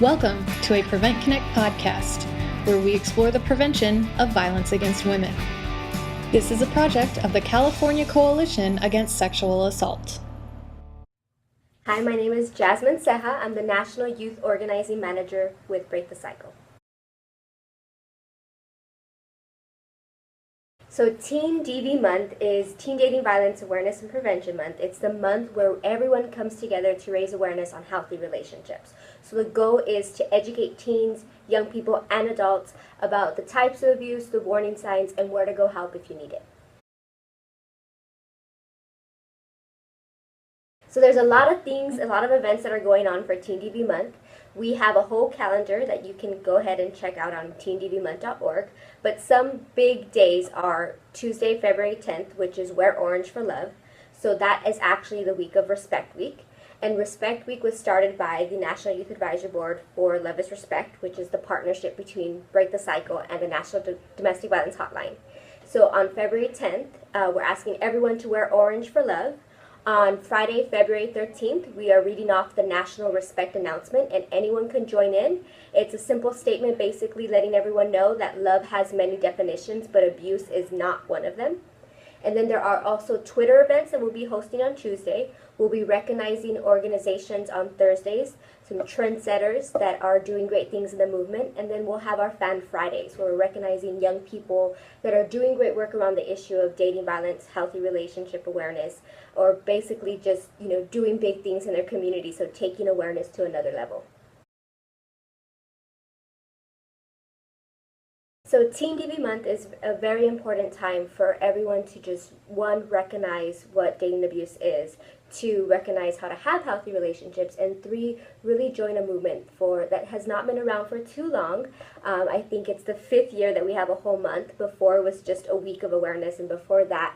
Welcome to a Prevent Connect podcast, where we explore the prevention of violence against women. This is a project of the California Coalition Against Sexual Assault. Hi, my name is Jasmine Ceja. I'm the National Youth Organizing Manager with Break the Cycle. So Teen DV Month is Teen Dating Violence Awareness and Prevention Month. It's the month where everyone comes together to raise awareness on healthy relationships. So the goal is to educate teens, young people, and adults about the types of abuse, the warning signs, and where to go help if you need it. So there's a lot of things, a lot of events that are going on for Teen DV Month. We have a whole calendar that you can go ahead and check out on teendvmonth.org. But some big days are Tuesday, February 10th, which is Wear Orange for Love. So that is actually the week of Respect Week. And Respect Week was started by the National Youth Advisory Board for Love is Respect, which is the partnership between Break the Cycle and the National Domestic Violence Hotline. So on February 10th, we're asking everyone to wear orange for love. On Friday, February 13th, we are reading off the National Respect Announcement, and anyone can join in. It's a simple statement basically letting everyone know that love has many definitions, but abuse is not one of them. And then there are also Twitter events that we'll be hosting on Tuesday. We'll be recognizing organizations on Thursdays, some trendsetters that are doing great things in the movement. And then we'll have our Fan Fridays, where we're recognizing young people that are doing great work around the issue of dating violence, healthy relationship awareness, or basically just, doing big things in their community, so taking awareness to another level. So Teen DV Month is a very important time for everyone to just, one, recognize what dating abuse is, two, recognize how to have healthy relationships, and three, really join a movement that has not been around for too long. I think it's the 5th year that we have a whole month. Before it was just a week of awareness, and before that,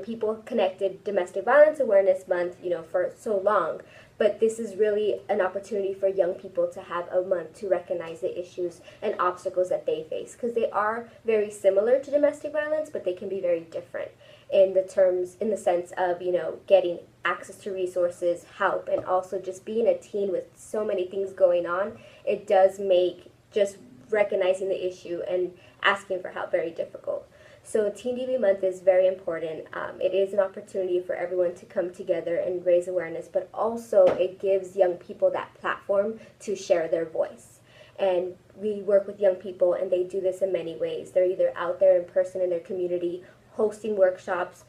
people connected Domestic Violence Awareness Month, for so long. But this is really an opportunity for young people to have a month to recognize the issues and obstacles that they face, because they are very similar to domestic violence, but they can be very different in the sense of, getting access to resources, help, and also just being a teen with so many things going on. It does make just recognizing the issue and asking for help very difficult. So Teen DV Month is very important. It is an opportunity for everyone to come together and raise awareness, but also it gives young people that platform to share their voice. And we work with young people, and they do this in many ways. They're either out there in person in their community, hosting workshops,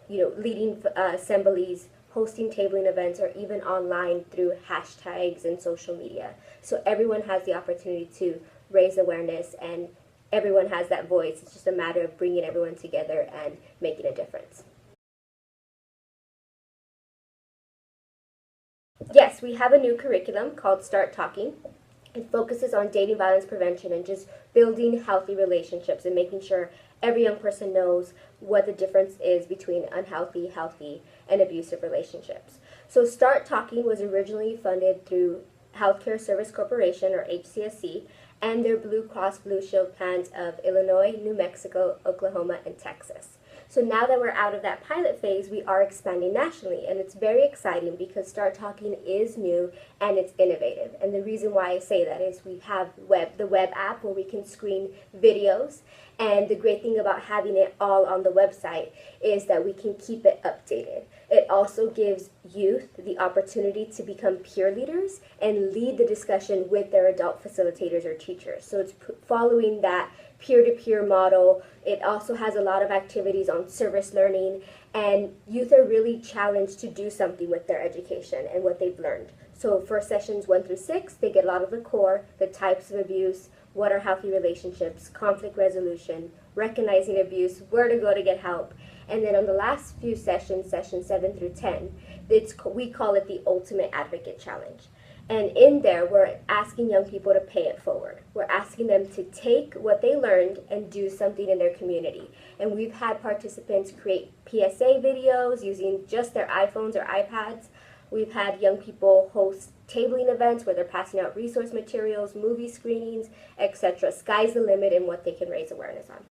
leading assemblies, hosting tabling events, or even online through hashtags and social media. So everyone has the opportunity to raise awareness, and everyone has that voice. It's just a matter of bringing everyone together and making a difference. Yes, we have a new curriculum called Start Talking. It focuses on dating violence prevention and just building healthy relationships and making sure every young person knows what the difference is between unhealthy, healthy, and abusive relationships. So Start Talking was originally funded through Healthcare Service Corporation, or HCSC, and their Blue Cross Blue Shield plans of Illinois, New Mexico, Oklahoma, and Texas. So now that we're out of that pilot phase, we are expanding nationally, and it's very exciting because Start Talking is new and it's innovative. And the reason why I say that is we have the web app where we can screen videos, and the great thing about having it all on the website is that we can keep it updated. It also gives youth the opportunity to become peer leaders and lead the discussion with their adult facilitators or teachers. So it's following that peer-to-peer model. It also has a lot of activities on service learning, and youth are really challenged to do something with their education and what they've learned. So for sessions 1 through 6, they get a lot of the core, the types of abuse, what are healthy relationships, conflict resolution, recognizing abuse, where to go to get help. And then on the last few sessions, sessions 7 through 10, we call it the Ultimate Advocate Challenge. And in there, we're asking young people to pay it forward. We're asking them to take what they learned and do something in their community. And we've had participants create PSA videos using just their iPhones or iPads. We've had young people host tabling events where they're passing out resource materials, movie screenings, etc. Sky's the limit in what they can raise awareness on.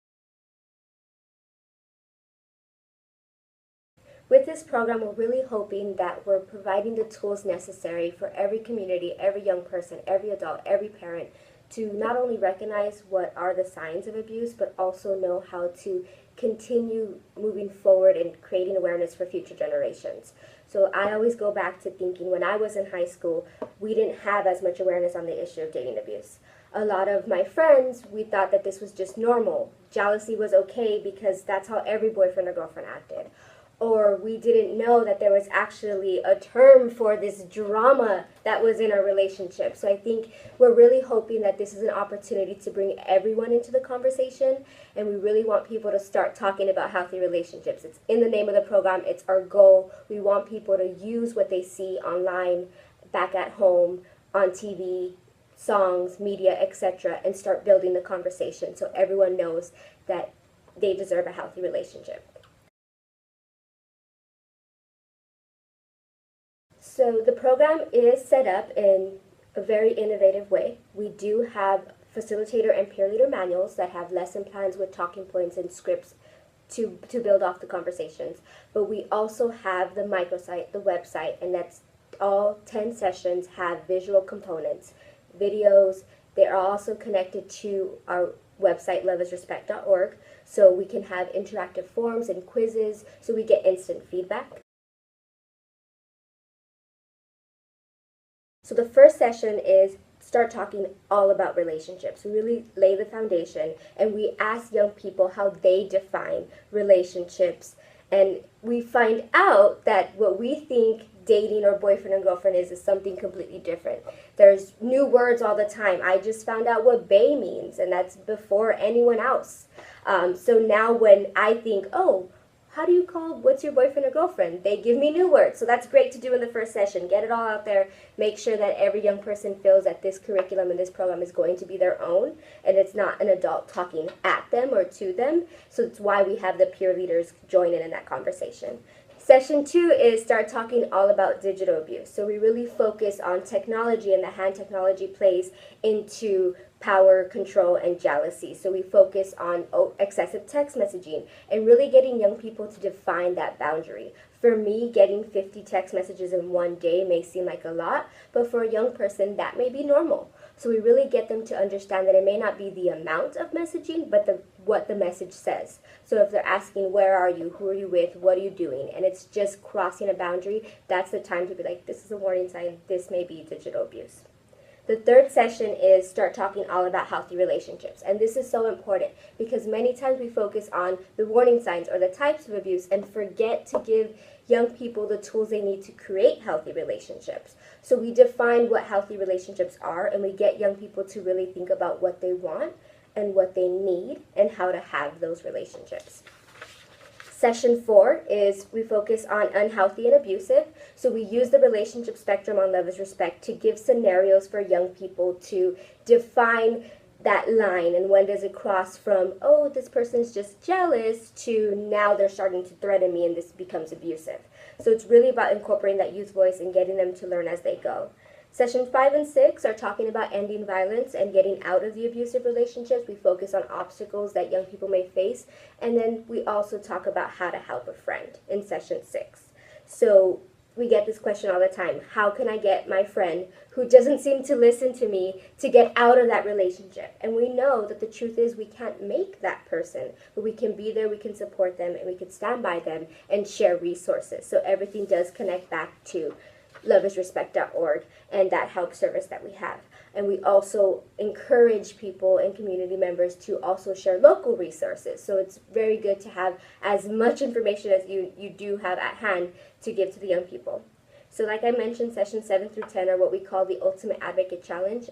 With this program, we're really hoping that we're providing the tools necessary for every community, every young person, every adult, every parent to not only recognize what are the signs of abuse, but also know how to continue moving forward and creating awareness for future generations. So I always go back to thinking when I was in high school, we didn't have as much awareness on the issue of dating abuse. A lot of my friends, we thought that this was just normal. Jealousy was okay because that's how every boyfriend or girlfriend acted. Or we didn't know that there was actually a term for this drama that was in our relationship. So I think we're really hoping that this is an opportunity to bring everyone into the conversation, and we really want people to start talking about healthy relationships. It's in the name of the program. It's our goal. We want people to use what they see online, back at home, on TV, songs, media, etc., and start building the conversation so everyone knows that they deserve a healthy relationship. So the program is set up in a very innovative way. We do have facilitator and peer leader manuals that have lesson plans with talking points and scripts to build off the conversations. But we also have the microsite, the website, and that's all 10 sessions have visual components, videos. They are also connected to our website, loveisrespect.org, so we can have interactive forums and quizzes so we get instant feedback. So the first session is start talking all about relationships. We really lay the foundation and we ask young people how they define relationships. And we find out that what we think dating or boyfriend and girlfriend is something completely different. There's new words all the time. I just found out what bae means, and that's before anyone else. So now when I think, oh, how do you call what's your boyfriend or girlfriend? They give me new words. So that's great to do in the first session. Get it all out there. Make sure that every young person feels that this curriculum and this program is going to be their own and it's not an adult talking at them or to them. So it's why we have the peer leaders join in that conversation. Session 2 is start talking all about digital abuse. So we really focus on technology and the hand technology plays into power, control, and jealousy. So we focus on excessive text messaging and really getting young people to define that boundary. For me, getting 50 text messages in one day may seem like a lot, but for a young person, that may be normal. So we really get them to understand that it may not be the amount of messaging, but what the message says. So if they're asking, where are you, who are you with, what are you doing, and it's just crossing a boundary, that's the time to be like, this is a warning sign, this may be digital abuse. The third session is start talking all about healthy relationships. And this is so important because many times we focus on the warning signs or the types of abuse and forget to give young people the tools they need to create healthy relationships. So we define what healthy relationships are and we get young people to really think about what they want and what they need and how to have those relationships. Session 4 is we focus on unhealthy and abusive. So we use the relationship spectrum on Love is Respect to give scenarios for young people to define that line and when does it cross from, oh, this person's just jealous to now they're starting to threaten me and this becomes abusive. So it's really about incorporating that youth voice and getting them to learn as they go. Session 5 and 6 are talking about ending violence and getting out of the abusive relationships. We focus on obstacles that young people may face. And then we also talk about how to help a friend in session 6. So we get this question all the time. How can I get my friend who doesn't seem to listen to me to get out of that relationship? And we know that the truth is we can't make that person, but we can be there, we can support them, and we can stand by them and share resources. So everything does connect back to loveisrespect.org and that help service that we have. And we also encourage people and community members to also share local resources. So it's very good to have as much information as you do have at hand to give to the young people. So like I mentioned, sessions 7 through 10 are what we call the Ultimate Advocate Challenge.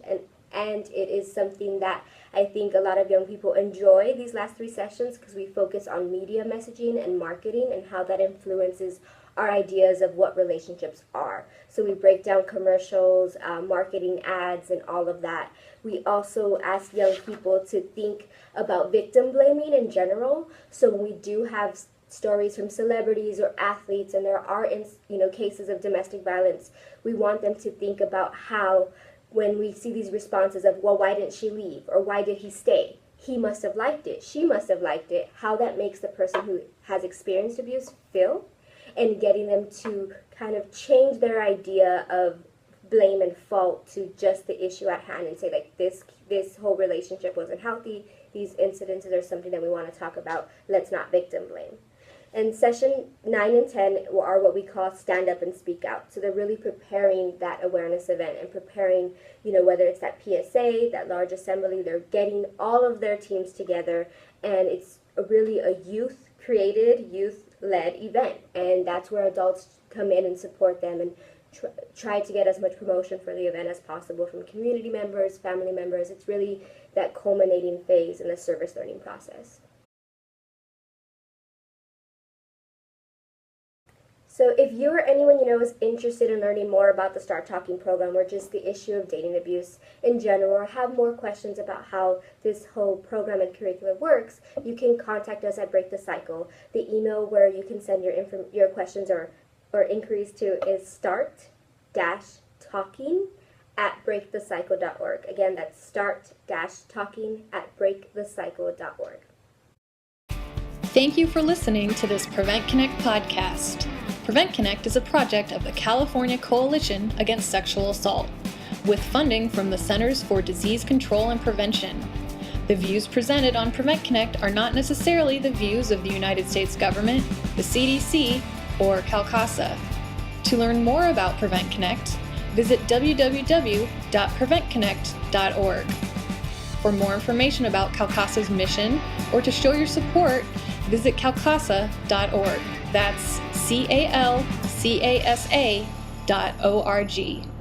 And it is something that I think a lot of young people enjoy these last 3 sessions because we focus on media messaging and marketing and how that influences our ideas of what relationships are. So we break down commercials, marketing ads, and all of that. We also ask young people to think about victim blaming in general. So we do have stories from celebrities or athletes, and there are cases of domestic violence. We want them to think about how when we see these responses of, well, why didn't she leave? Or why did he stay? He must have liked it. She must have liked it. How that makes the person who has experienced abuse feel. and getting them to kind of change their idea of blame and fault to just the issue at hand and say, like, this whole relationship wasn't healthy, these incidences are something that we want to talk about, let's not victim blame. And session 9 and 10 are what we call stand up and speak out. So they're really preparing that awareness event and preparing, whether it's that PSA, that large assembly, they're getting all of their teams together, and it's really a youth-created, youth-led event. And that's where adults come in and support them and try to get as much promotion for the event as possible from community members, family members. It's really that culminating phase in the service learning process. So if you or anyone you know is interested in learning more about the Start Talking program or just the issue of dating abuse in general, or have more questions about how this whole program and curriculum works, you can contact us at Break the Cycle. The email where you can send your questions or inquiries to is start-talking@breakthecycle.org. Again, that's start-talking@breakthecycle.org. Thank you for listening to this Prevent Connect podcast. Prevent Connect is a project of the California Coalition Against Sexual Assault, with funding from the Centers for Disease Control and Prevention. The views presented on Prevent Connect are not necessarily the views of the United States government, the CDC, or CalCASA. To learn more about Prevent Connect, visit www.preventconnect.org. For more information about CalCASA's mission or to show your support, visit calcasa.org. That's CALCASA.org.